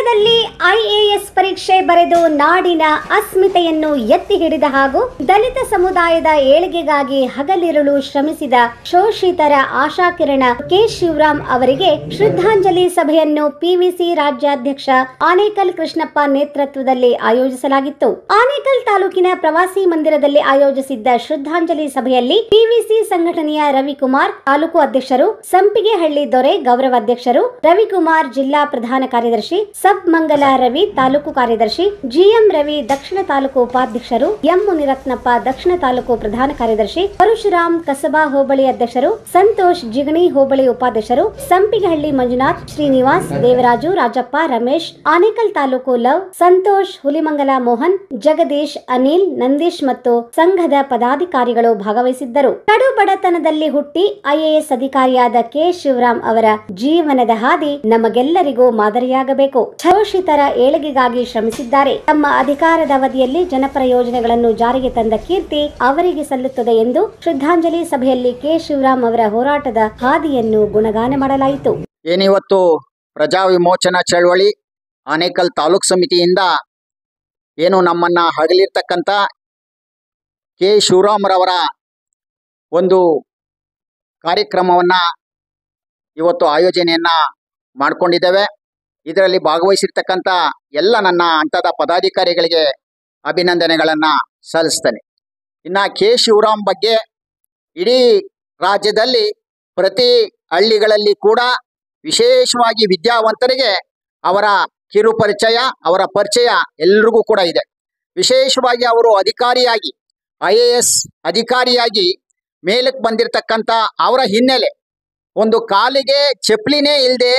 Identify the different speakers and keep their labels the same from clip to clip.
Speaker 1: ಮಂಡ್ಯದಲ್ಲಿ ಐಎಎಸ್ ಪರೀಕ್ಷೆ ಬರೆದು ನಾಡಿನ ಅಸ್ಮಿತೆಯನ್ನು ಎತ್ತಿ ಹಿಡಿದ ಹಾಗೂ ದಲಿತ ಸಮುದಾಯದ ಏಳಿಗೆಗಾಗಿ ಹಗಲಿರುಳು ಶ್ರಮಿಸಿದ ಶೋಷಿತರ ಆಶಾಕಿರಣ ಕೆ ಶಿವರಾಮ್ ಅವರಿಗೆ ಶ್ರದ್ಧಾಂಜಲಿ ಸಭೆಯನ್ನು ಪಿವಿಸಿ ರಾಜ್ಯಾಧ್ಯಕ್ಷ ಆನೇಕಲ್ ಕೃಷ್ಣಪ್ಪ ನೇತೃತ್ವದಲ್ಲಿ ಆಯೋಜಿಸಲಾಗಿತ್ತು. ಆನೇಕಲ್ ತಾಲೂಕಿನ ಪ್ರವಾಸಿ ಮಂದಿರದಲ್ಲಿ ಆಯೋಜಿಸಿದ್ದ ಶ್ರದ್ಧಾಂಜಲಿ ಸಭೆಯಲ್ಲಿ ಪಿವಿಸಿ ಸಂಘಟನೆಯ ರವಿಕುಮಾರ್ ತಾಲೂಕು ಅಧ್ಯಕ್ಷರು, ಸಂಪಿಗೆಹಳ್ಳಿ ದೊರೆ ಗೌರವಾಧ್ಯಕ್ಷರು, ರವಿಕುಮಾರ್ ಜಿಲ್ಲಾ ಪ್ರಧಾನ ಕಾರ್ಯದರ್ಶಿ, ಸಬ್ ಮಂಗಲ ರವಿ ತಾಲೂಕು ಕಾರ್ಯದರ್ಶಿ, ಜಿಎಂ ರವಿ ದಕ್ಷಿಣ ತಾಲೂಕು ಉಪಾಧ್ಯಕ್ಷರು, ಎಂ ಮುನಿರತ್ನಪ್ಪ ದಕ್ಷಿಣ ತಾಲೂಕು ಪ್ರಧಾನ ಕಾರ್ಯದರ್ಶಿ, ಪರಶುರಾಮ್ ಕಸಬಾ ಹೋಬಳಿ ಅಧ್ಯಕ್ಷರು, ಸಂತೋಷ್ ಜಿಗಣಿ ಹೋಬಳಿ ಉಪಾಧ್ಯಕ್ಷರು, ಸಂಪಿಗೆಹಳ್ಳಿ ಮಂಜುನಾಥ್, ಶ್ರೀನಿವಾಸ್, ದೇವರಾಜು, ರಾಜಪ್ಪ, ರಮೇಶ್, ಆನೇಕಲ್ ತಾಲೂಕು ಲವ್, ಸಂತೋಷ್, ಹುಲಿಮಂಗಲ ಮೋಹನ್, ಜಗದೀಶ್, ಅನಿಲ್, ನಂದೀಶ್ ಮತ್ತು ಸಂಘದ ಪದಾಧಿಕಾರಿಗಳು ಭಾಗವಹಿಸಿದ್ದರು. ಕಡು ಬಡತನದಲ್ಲಿ ಹುಟ್ಟಿ ಐಎಎಸ್ ಅಧಿಕಾರಿಯಾದ ಕೆ ಶಿವರಾಮ್ ಅವರ ಜೀವನದ ಹಾದಿ ನಮಗೆಲ್ಲರಿಗೂ ಮಾದರಿಯಾಗಬೇಕು. ಶೋಷಿತರ ಏಳಿಗೆಗಾಗಿ ಶ್ರಮಿಸಿದ್ದಾರೆ. ತಮ್ಮ ಅಧಿಕಾರದ ಅವಧಿಯಲ್ಲಿ ಜನಪರ ಯೋಜನೆಗಳನ್ನು ಜಾರಿಗೆ ತಂದ ಕೀರ್ತಿ ಅವರಿಗೆ ಸಲ್ಲುತ್ತದೆ ಎಂದು ಶ್ರದ್ಧಾಂಜಲಿ ಸಭೆಯಲ್ಲಿ ಕೆ ಶಿವರಾಮ್ ಅವರ ಹೋರಾಟದ ಹಾದಿಯನ್ನು ಗುಣಗಾನ ಮಾಡಲಾಯಿತು.
Speaker 2: ಏನಿವತ್ತು ಪ್ರಜಾ ವಿಮೋಚನಾ ಚಳವಳಿ ಆನೇಕಲ್ ತಾಲೂಕು ಸಮಿತಿಯಿಂದ ಏನು ನಮ್ಮನ್ನ ಹಗಲಿರ್ತಕ್ಕಂಥ ಕೆ ಶಿವರಾಮ್ ರವರ ಒಂದು ಕಾರ್ಯಕ್ರಮವನ್ನ ಇವತ್ತು ಆಯೋಜನೆಯನ್ನ ಮಾಡಿಕೊಂಡಿದ್ದೇವೆ. ಇದರಲ್ಲಿ ಭಾಗವಹಿಸಿರ್ತಕ್ಕಂಥ ಎಲ್ಲ ನನ್ನ ಹಂತದ ಪದಾಧಿಕಾರಿಗಳಿಗೆ ಅಭಿನಂದನೆಗಳನ್ನು ಸಲ್ಲಿಸ್ತೇನೆ. ಇನ್ನು ಕೆ ಶಿವರಾಮ್ ಬಗ್ಗೆ ಇಡೀ ರಾಜ್ಯದಲ್ಲಿ ಪ್ರತಿ ಹಳ್ಳಿಗಳಲ್ಲಿ ಕೂಡ ವಿಶೇಷವಾಗಿ ವಿದ್ಯಾವಂತರಿಗೆ ಅವರ ಕಿರು ಪರಿಚಯ, ಅವರ ಪರಿಚಯ ಎಲ್ರಿಗೂ ಕೂಡ ಇದೆ. ವಿಶೇಷವಾಗಿ ಅವರು ಅಧಿಕಾರಿಯಾಗಿ ಐಎಎಸ್ ಅಧಿಕಾರಿಯಾಗಿ ಮೇಲಕ್ಕೆ ಬಂದಿರತಕ್ಕಂಥ ಅವರ ಹಿನ್ನೆಲೆ, ಒಂದು ಕಾಲಿಗೆ ಚಪ್ಪಲಿನೇ ಇಲ್ಲದೆ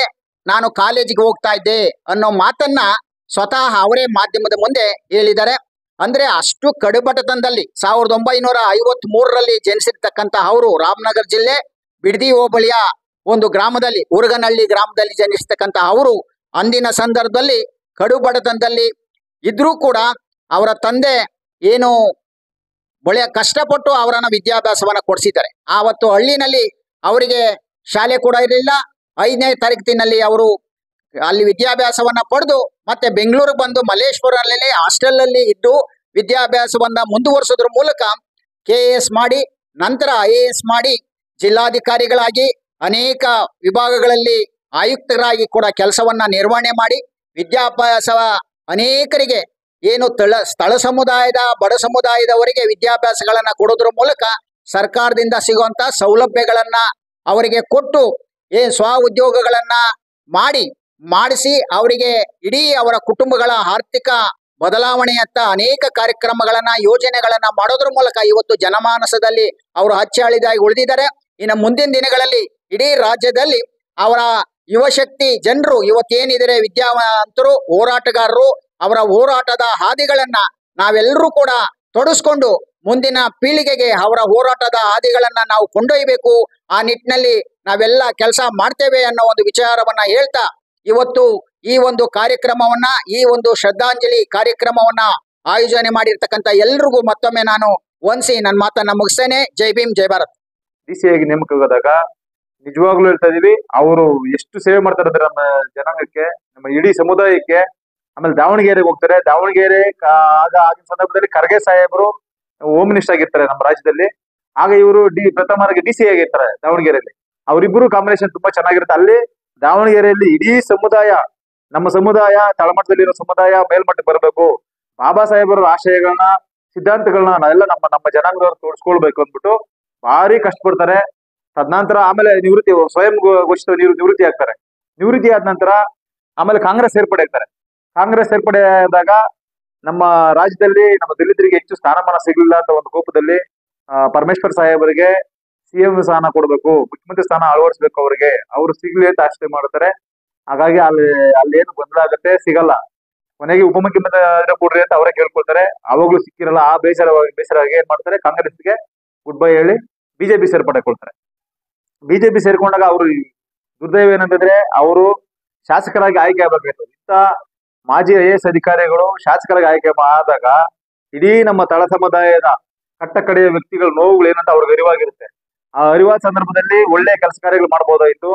Speaker 2: ನಾನು ಕಾಲೇಜಿಗೆ ಹೋಗ್ತಾ ಇದ್ದೆ ಅನ್ನೋ ಮಾತನ್ನ ಸ್ವತಃ ಅವರೇ ಮಾಧ್ಯಮದ ಮುಂದೆ ಹೇಳಿದ್ದಾರೆ. ಅಂದ್ರೆ ಅಷ್ಟು ಕಡುಬಡತನದಲ್ಲಿ 1953ರಲ್ಲಿ ಜನಿಸಿರ್ತಕ್ಕಂಥ ಅವರು ರಾಮನಗರ ಜಿಲ್ಲೆ ಬಿಡದಿ ಹೋಬಳಿಯ ಒಂದು ಗ್ರಾಮದಲ್ಲಿ, ಉರಗನಹಳ್ಳಿ ಗ್ರಾಮದಲ್ಲಿ ಜನಿಸ್ತಕ್ಕಂಥ ಅವರು ಅಂದಿನ ಸಂದರ್ಭದಲ್ಲಿ ಕಡುಬಡತನದಲ್ಲಿ ಇದ್ರೂ ಕೂಡ ಅವರ ತಂದೆ ಏನು ಒಳ್ಳೆಯ ಕಷ್ಟಪಟ್ಟು ಅವರನ್ನ ವಿದ್ಯಾಭ್ಯಾಸವನ್ನ ಕೊಡಿಸಿದ್ದಾರೆ. ಆವತ್ತು ಹಳ್ಳಿನಲ್ಲಿ ಅವರಿಗೆ ಶಾಲೆ ಕೂಡ ಇರಲಿಲ್ಲ. 5ನೇ ತರಗತಿನಲ್ಲಿ ಅವರು ಅಲ್ಲಿ ವಿದ್ಯಾಭ್ಯಾಸವನ್ನ ಪಡೆದು ಮತ್ತೆ ಬೆಂಗಳೂರಿಗೆ ಬಂದು ಮಲ್ಲೇಶ್ವರಲ್ಲಿ ಹಾಸ್ಟೆಲ್ನಲ್ಲಿ ಇದ್ದು ವಿದ್ಯಾಭ್ಯಾಸವನ್ನ ಮುಂದುವರಿಸೋದ್ರ ಮೂಲಕ KAS ಮಾಡಿ ನಂತರ IAS ಮಾಡಿ ಜಿಲ್ಲಾಧಿಕಾರಿಗಳಾಗಿ ಅನೇಕ ವಿಭಾಗಗಳಲ್ಲಿ ಆಯುಕ್ತರಾಗಿ ಕೂಡ ಕೆಲಸವನ್ನ ನಿರ್ವಹಣೆ ಮಾಡಿ ವಿದ್ಯಾಭ್ಯಾಸ ಅನೇಕರಿಗೆ ಏನು ಸ್ಥಳ ಸಮುದಾಯದ ಬಡ ಸಮುದಾಯದವರಿಗೆ ವಿದ್ಯಾಭ್ಯಾಸಗಳನ್ನ ಕೊಡೋದ್ರ ಮೂಲಕ ಸರ್ಕಾರದಿಂದ ಸಿಗುವಂತ ಸೌಲಭ್ಯಗಳನ್ನ ಅವರಿಗೆ ಕೊಟ್ಟು ಸ್ವ ಉದ್ಯೋಗಗಳನ್ನ ಮಾಡಿಸಿ ಅವರಿಗೆ ಇಡೀ ಅವರ ಕುಟುಂಬಗಳ ಆರ್ಥಿಕ ಬದಲಾವಣೆಯತ್ತ ಅನೇಕ ಕಾರ್ಯಕ್ರಮಗಳನ್ನ ಯೋಜನೆಗಳನ್ನ ಮಾಡೋದ್ರ ಮೂಲಕ ಇವತ್ತು ಜನಮಾನಸದಲ್ಲಿ ಅವರು ಅಚ್ಚಳಿದಾಗಿ ಉಳಿದಿದ್ದಾರೆ. ಇನ್ನು ಮುಂದಿನ ದಿನಗಳಲ್ಲಿ ಇಡೀ ರಾಜ್ಯದಲ್ಲಿ ಅವರ ಯುವಶಕ್ತಿ ಜನರು ಇವತ್ತೇನಿದ್ದಾರೆ ವಿದ್ಯಾವಂತರು ಹೋರಾಟಗಾರರು ಅವರ ಹೋರಾಟದ ಹಾದಿಗಳನ್ನ ನಾವೆಲ್ಲರೂ ಕೂಡ ತೊಡಸ್ಕೊಂಡು ಮುಂದಿನ ಪೀಳಿಗೆಗೆ ಅವರ ಹೋರಾಟದ ಹಾದಿಗಳನ್ನ ನಾವು ಕೊಂಡೊಯ್ಯಬೇಕು. ಆ ನಿಟ್ಟಿನಲ್ಲಿ ನಾವೆಲ್ಲ ಕೆಲಸ ಮಾಡ್ತೇವೆ ಅನ್ನೋ ಒಂದು ವಿಚಾರವನ್ನ ಹೇಳ್ತಾ ಇವತ್ತು ಈ ಒಂದು ಕಾರ್ಯಕ್ರಮವನ್ನ ಈ ಒಂದು ಶ್ರದ್ಧಾಂಜಲಿ ಕಾರ್ಯಕ್ರಮವನ್ನ ಆಯೋಜನೆ ಮಾಡಿರ್ತಕ್ಕಂಥ ಎಲ್ರಿಗೂ ಮತ್ತೊಮ್ಮೆ ನಾನು ವಂದಿಸಿ ನನ್ನ ಮಾತನ್ನ ಮುಗಿಸ್ತೇನೆ. ಜೈ ಭೀಮ್, ಜೈ ಭಾರತ್.
Speaker 3: DC ಆಗಿ ನೇಮಕವಾದಾಗ ನಿಜವಾಗ್ಲೂ ಹೇಳ್ತಾ ಇದೀವಿ, ಅವರು ಎಷ್ಟು ಸೇವೆ ಮಾಡ್ತಾರೆ ಅಂದ್ರೆ ನಮ್ಮ ಜನಾಂಗಕ್ಕೆ, ನಮ್ಮ ಇಡೀ ಸಮುದಾಯಕ್ಕೆ. ಆಮೇಲೆ ದಾವಣಗೆರೆಗೆ ಹೋಗ್ತಾರೆ. ದಾವಣಗೆರೆ ಆಗಿನ ಸಂದರ್ಭದಲ್ಲಿ ಖರ್ಗೆ ಸಾಹೇಬರು ಹೋಮ್ ಮಿನಿಸ್ಟರ್ ಆಗಿರ್ತಾರೆ ನಮ್ಮ ರಾಜ್ಯದಲ್ಲಿ. ಆಗ ಇವರು ಪ್ರಥಮರಿಗೆ DC ಆಗಿರ್ತಾರೆ ದಾವಣಗೆರೆಯಲ್ಲಿ. ಅವರಿಬ್ಬರು ಕಾಂಬಿನೇಷನ್ ತುಂಬಾ ಚೆನ್ನಾಗಿರುತ್ತೆ. ಅಲ್ಲಿ ದಾವಣಗೆರೆಯಲ್ಲಿ ಇಡೀ ಸಮುದಾಯ, ನಮ್ಮ ಸಮುದಾಯ ತಳಮಟ್ಟದಲ್ಲಿರೋ ಸಮುದಾಯ ಮೇಲ್ಮಟ್ಟಕ್ಕೆ ಬರಬೇಕು, ಬಾಬಾ ಸಾಹೇಬರ ಆಶಯಗಳನ್ನ ಸಿದ್ಧಾಂತಗಳನ್ನ ನಾವೆಲ್ಲ ನಮ್ಮ ಜನಾಂಗದವ್ರು ತೋರಿಸ್ಕೊಳ್ಬೇಕು ಅಂದ್ಬಿಟ್ಟು ಭಾರಿ ಕಷ್ಟಪಡ್ತಾರೆ. ತದನಂತರ ಆಮೇಲೆ ನಿವೃತ್ತಿ, ಸ್ವಯಂ ಘೋಷಿತ ನಿವೃತ್ತಿ ಆಗ್ತಾರೆ. ನಿವೃತ್ತಿ ಆದ ನಂತರ ಆಮೇಲೆ ಕಾಂಗ್ರೆಸ್ ಸೇರ್ಪಡೆ ಆಗ್ತಾರೆ. ಕಾಂಗ್ರೆಸ್ ಸೇರ್ಪಡೆ ಆದಾಗ ನಮ್ಮ ರಾಜ್ಯದಲ್ಲಿ ನಮ್ಮ ದಲಿತರಿಗೆ ಹೆಚ್ಚು ಸ್ಥಾನಮಾನ ಸಿಗಲಿಲ್ಲ ಅಂತ ಒಂದು ಕೋಪದಲ್ಲಿ ಪರಮೇಶ್ವರ್ ಸಾಹೇಬರಿಗೆ CM ಸ್ಥಾನ ಕೊಡ್ಬೇಕು, ಮುಖ್ಯಮಂತ್ರಿ ಸ್ಥಾನ ಅಳವಡಿಸ್ಬೇಕು ಅವರಿಗೆ, ಅವರು ಸಿಗ್ಲಿ ಅಂತ ಆಶೆ ಮಾಡ್ತಾರೆ. ಹಾಗಾಗಿ ಅಲ್ಲಿ ಏನು ಗೊಂದಲ ಆಗುತ್ತೆ, ಸಿಗಲ್ಲ. ಕೊನೆಗೆ ಉಪಮುಖ್ಯಮಂತ್ರಿ ಕೊಡ್ರಿ ಅಂತ ಅವರೇ ಕೇಳ್ಕೊಳ್ತಾರೆ. ಅವಾಗ್ಲೂ ಸಿಕ್ಕಿರಲ್ಲ. ಆ ಬೇಸರವಾಗಿ ಏನ್ ಮಾಡ್ತಾರೆ, ಕಾಂಗ್ರೆಸ್ಗೆ ಗುಡ್ ಬೈ ಹೇಳಿ ಬಿಜೆಪಿ ಸೇರ್ಪಡೆ ಕೊಡ್ತಾರೆ. ಬಿಜೆಪಿ ಸೇರ್ಕೊಂಡಾಗ ಅವರು ದುರ್ದೈವ ಏನಂತಂದ್ರೆ ಅವರು ಶಾಸಕರಾಗಿ ಆಯ್ಕೆ ಆಗ್ಬೇಕಾಯ್ತು. ಇಂಥ ಮಾಜಿ IAS ಅಧಿಕಾರಿಗಳು ಶಾಸಕರಾಗಿ ಆಯ್ಕೆ ಆದಾಗ ಇಡೀ ನಮ್ಮ ತಳ ಸಮುದಾಯದ ಕಟ್ಟ ಕಡೆಯ ವ್ಯಕ್ತಿಗಳ ನೋವುಗಳು ಏನಂತ ಅವ್ರಿಗೆ ಅರಿವಾಗಿರುತ್ತೆ. ಆ ಅರಿವಾದ ಸಂದರ್ಭದಲ್ಲಿ ಒಳ್ಳೆ ಕೆಲಸ ಕಾರ್ಯಗಳು ಮಾಡ್ಬೋದಾಯ್ತು.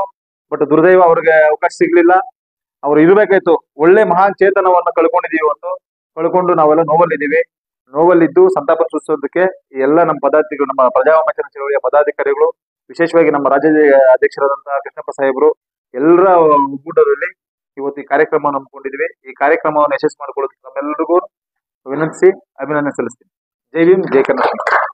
Speaker 3: ಬಟ್ ದುರ್ದೈವ ಅವ್ರಿಗೆ ಅವಕಾಶ ಸಿಗ್ಲಿಲ್ಲ. ಅವ್ರು ಇರ್ಬೇಕಾಯ್ತು. ಒಳ್ಳೆ ಮಹಾನ್ ಚೇತನವನ್ನ ಕಳ್ಕೊಂಡಿದೀವಿ ಇವತ್ತು. ಕಳ್ಕೊಂಡು ನಾವೆಲ್ಲ ನೋವಲ್ಲಿದ್ದೀವಿ. ನೋವಲ್ಲಿದ್ದು ಸಂತಾಪ ಸೂಚಿಸೋದಕ್ಕೆ ಎಲ್ಲ ನಮ್ಮ ಪದಾಧಿಕಾರಿಗಳು, ನಮ್ಮ ಪ್ರಜಾವಾಮೋಚನ ಚಳವಳಿಯ ಪದಾಧಿಕಾರಿಗಳು, ವಿಶೇಷವಾಗಿ ನಮ್ಮ ರಾಜ್ಯ ಅಧ್ಯಕ್ಷರಾದಂತಹ ಕೃಷ್ಣಪ್ಪ ಸಾಹೇಬರು ಎಲ್ಲರ ಒಕ್ಕೂಟದಲ್ಲಿ ಇವತ್ತು ಈ ಕಾರ್ಯಕ್ರಮವನ್ನು ಹಮ್ಮಿಕೊಂಡಿದ್ವಿ. ಈ ಕಾರ್ಯಕ್ರಮವನ್ನು ಯಶಸ್ವಿ ಮಾಡಿಕೊಳ್ಳೋದಕ್ಕೆ ನಮ್ಮೆಲ್ಲರಿಗೂ ವಿನಂತಿಸಿ ಅಭಿನಂದನೆ ಸಲ್ಲಿಸ್ತೀನಿ. ಜೈ ಭೀಮ್, ಜೈ ಕರ್ನಾಟಕ.